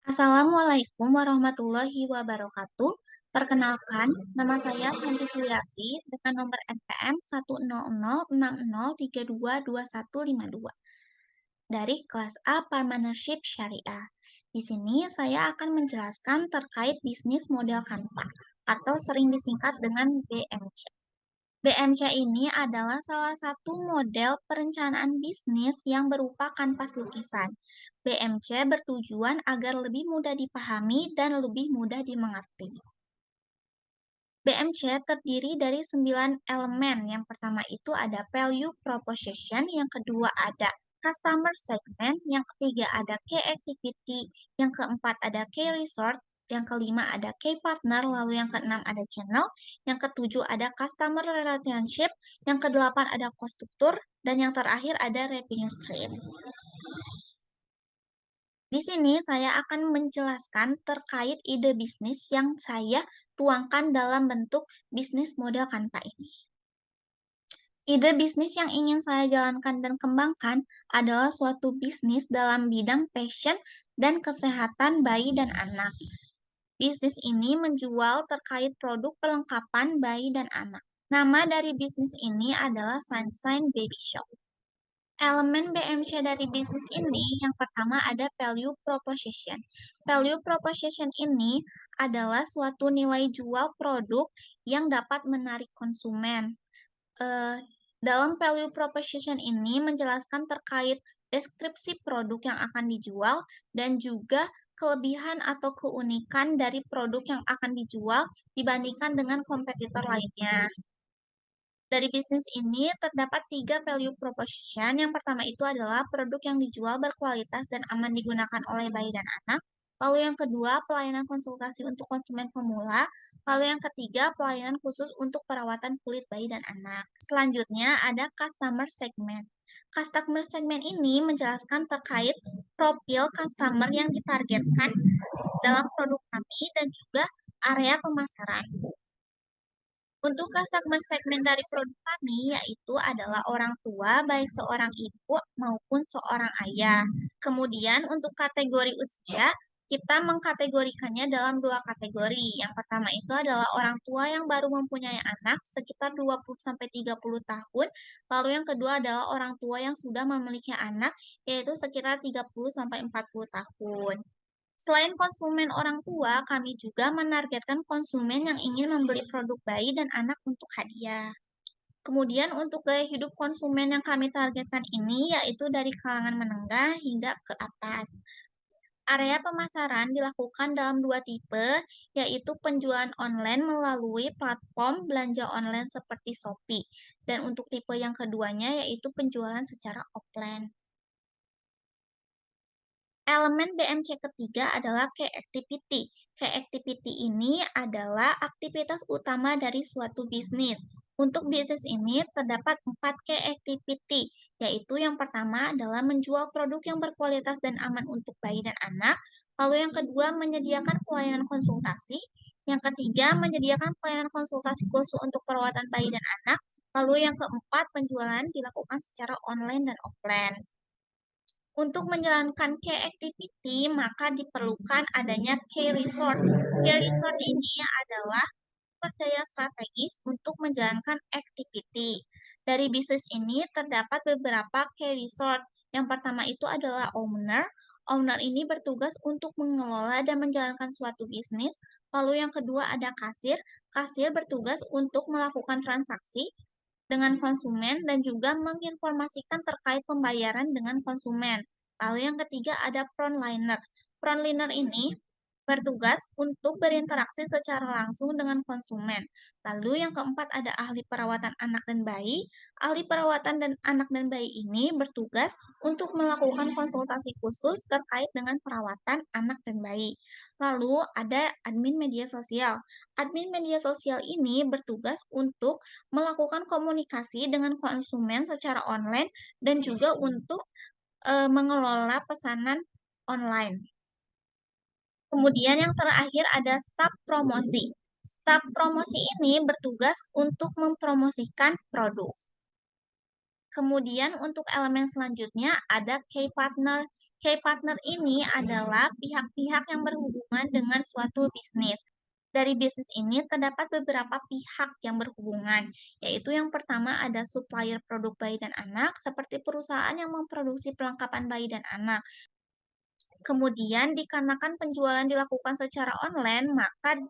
Assalamualaikum warahmatullahi wabarakatuh. Perkenalkan, nama saya Santi Suliati dengan nomor NPM 10060622152 dari kelas A Partnership Syariah. Di sini saya akan menjelaskan terkait bisnis model Canva atau sering disingkat dengan BMC. BMC ini adalah salah satu model perencanaan bisnis yang berupa kanvas lukisan. BMC bertujuan agar lebih mudah dipahami dan lebih mudah dimengerti. BMC terdiri dari 9 elemen. Yang pertama itu ada value proposition, yang kedua ada customer segment, yang ketiga ada key activity, yang keempat ada key resort, yang kelima ada key partner, lalu yang keenam ada channel, yang ketujuh ada customer relationship, yang kedelapan ada cost structure, dan yang terakhir ada revenue stream. Di sini saya akan menjelaskan terkait ide bisnis yang saya tuangkan dalam bentuk bisnis model Canva ini. Ide bisnis yang ingin saya jalankan dan kembangkan adalah suatu bisnis dalam bidang fashion dan kesehatan bayi dan anak. Bisnis ini menjual terkait produk perlengkapan bayi dan anak. Nama dari bisnis ini adalah Sunshine Baby Shop. Elemen BMC dari bisnis ini yang pertama ada value proposition. Value proposition ini adalah suatu nilai jual produk yang dapat menarik konsumen. Dalam value proposition ini menjelaskan terkait deskripsi produk yang akan dijual dan juga kelebihan atau keunikan dari produk yang akan dijual dibandingkan dengan kompetitor lainnya. Dari bisnis ini terdapat 3 value proposition. Yang pertama itu adalah produk yang dijual berkualitas dan aman digunakan oleh bayi dan anak. Lalu yang kedua, pelayanan konsultasi untuk konsumen pemula. Lalu yang ketiga, pelayanan khusus untuk perawatan kulit bayi dan anak. Selanjutnya ada customer segment. Customer segment ini menjelaskan terkait profil customer yang ditargetkan dalam produk kami dan juga area pemasaran. Untuk customer segmen dari produk kami yaitu adalah orang tua, baik seorang ibu maupun seorang ayah. Kemudian untuk kategori usia, kita mengkategorikannya dalam 2 kategori. Yang pertama itu adalah orang tua yang baru mempunyai anak sekitar 20-30 tahun. Lalu yang kedua adalah orang tua yang sudah memiliki anak yaitu sekitar 30-40 tahun. Selain konsumen orang tua, kami juga menargetkan konsumen yang ingin membeli produk bayi dan anak untuk hadiah. Kemudian untuk gaya hidup konsumen yang kami targetkan ini yaitu dari kalangan menengah hingga ke atas. Area pemasaran dilakukan dalam 2 tipe, yaitu penjualan online melalui platform belanja online seperti Shopee. Dan untuk tipe yang keduanya yaitu penjualan secara offline. Elemen BMC ketiga adalah key activity. Key activity ini adalah aktivitas utama dari suatu bisnis. Untuk bisnis ini terdapat 4 key activity, yaitu yang pertama adalah menjual produk yang berkualitas dan aman untuk bayi dan anak. Lalu yang kedua menyediakan pelayanan konsultasi. Yang ketiga menyediakan pelayanan konsultasi khusus untuk perawatan bayi dan anak. Lalu yang keempat penjualan dilakukan secara online dan offline. Untuk menjalankan key activity, maka diperlukan adanya key resort. Key resort ini adalah daya strategis untuk menjalankan activity. Dari bisnis ini terdapat beberapa key resort. Yang pertama itu adalah owner. Owner ini bertugas untuk mengelola dan menjalankan suatu bisnis. Lalu yang kedua ada kasir. Kasir bertugas untuk melakukan transaksi dengan konsumen dan juga menginformasikan terkait pembayaran dengan konsumen. Lalu yang ketiga ada frontliner. Frontliner ini bertugas untuk berinteraksi secara langsung dengan konsumen. Lalu yang keempat ada ahli perawatan anak dan bayi. Ahli perawatan dan anak dan bayi ini bertugas untuk melakukan konsultasi khusus terkait dengan perawatan anak dan bayi. Lalu ada admin media sosial. Admin media sosial ini bertugas untuk melakukan komunikasi dengan konsumen secara online dan juga untuk mengelola pesanan online. Kemudian yang terakhir ada staf promosi. Staf promosi ini bertugas untuk mempromosikan produk. Kemudian untuk elemen selanjutnya ada key partner. Key partner ini adalah pihak-pihak yang berhubungan dengan suatu bisnis. Dari bisnis ini terdapat beberapa pihak yang berhubungan, yaitu yang pertama ada supplier produk bayi dan anak, seperti perusahaan yang memproduksi perlengkapan bayi dan anak. Kemudian, dikarenakan penjualan dilakukan secara online, maka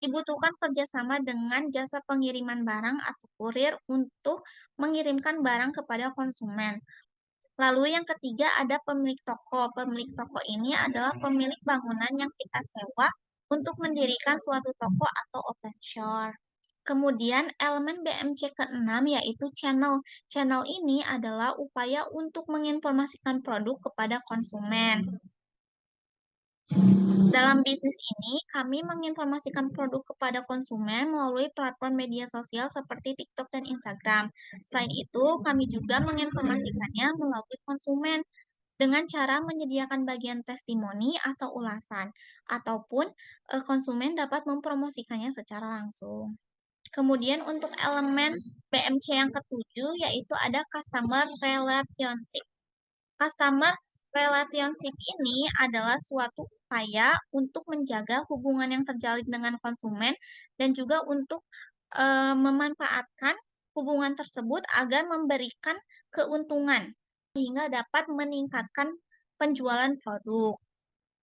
dibutuhkan kerjasama dengan jasa pengiriman barang atau kurir untuk mengirimkan barang kepada konsumen. Lalu yang ketiga ada pemilik toko. Pemilik toko ini adalah pemilik bangunan yang kita sewa untuk mendirikan suatu toko atau open shop. Kemudian elemen BMC keenam yaitu channel. Channel ini adalah upaya untuk menginformasikan produk kepada konsumen. Dalam bisnis ini, kami menginformasikan produk kepada konsumen melalui platform media sosial seperti TikTok dan Instagram. Selain itu, kami juga menginformasikannya melalui konsumen dengan cara menyediakan bagian testimoni atau ulasan, ataupun konsumen dapat mempromosikannya secara langsung. Kemudian untuk elemen BMC yang ketujuh yaitu ada customer relationship. Customer relationship ini adalah suatu upaya untuk menjaga hubungan yang terjalin dengan konsumen dan juga untuk memanfaatkan hubungan tersebut agar memberikan keuntungan sehingga dapat meningkatkan penjualan produk.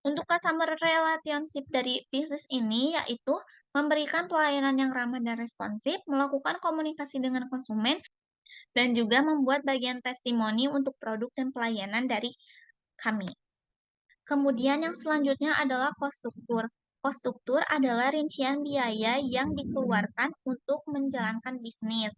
Untuk customer relationship dari bisnis ini yaitu memberikan pelayanan yang ramah dan responsif, melakukan komunikasi dengan konsumen, dan juga membuat bagian testimoni untuk produk dan pelayanan dari kami. Kemudian yang selanjutnya adalah cost struktur. Cost struktur adalah rincian biaya yang dikeluarkan untuk menjalankan bisnis.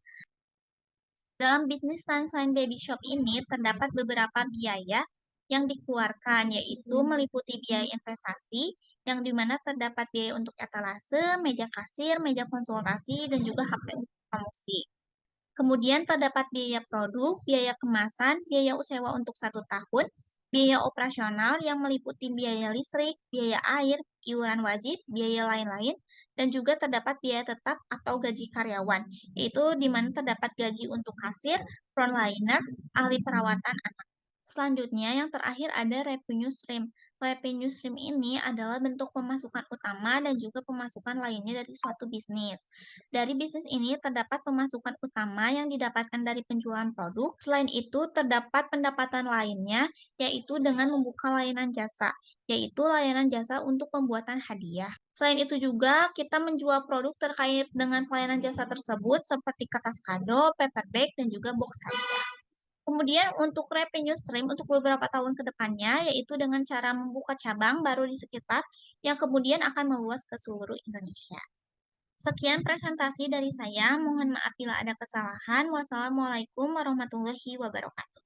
Dalam bisnis Sunshine Baby Shop ini terdapat beberapa biaya yang dikeluarkan, yaitu meliputi biaya investasi, yang dimana terdapat biaya untuk etalase, meja kasir, meja konsultasi, dan juga HP untuk promosi. Kemudian terdapat biaya produk, biaya kemasan, biaya sewa untuk 1 tahun, biaya operasional yang meliputi biaya listrik, biaya air, iuran wajib, biaya lain-lain, dan juga terdapat biaya tetap atau gaji karyawan, yaitu di mana terdapat gaji untuk kasir, frontliner, ahli perawatan anak. Selanjutnya, yang terakhir ada revenue stream. Revenue stream ini adalah bentuk pemasukan utama dan juga pemasukan lainnya dari suatu bisnis. Dari bisnis ini terdapat pemasukan utama yang didapatkan dari penjualan produk. Selain itu, terdapat pendapatan lainnya, yaitu dengan membuka layanan jasa, yaitu layanan jasa untuk pembuatan hadiah. Selain itu juga, kita menjual produk terkait dengan pelayanan jasa tersebut, seperti kertas kado, paper bag, dan juga box hadiah. Kemudian untuk revenue stream untuk beberapa tahun ke depannya, yaitu dengan cara membuka cabang baru di sekitar, yang kemudian akan meluas ke seluruh Indonesia. Sekian presentasi dari saya, mohon maaf bila ada kesalahan. Wassalamualaikum warahmatullahi wabarakatuh.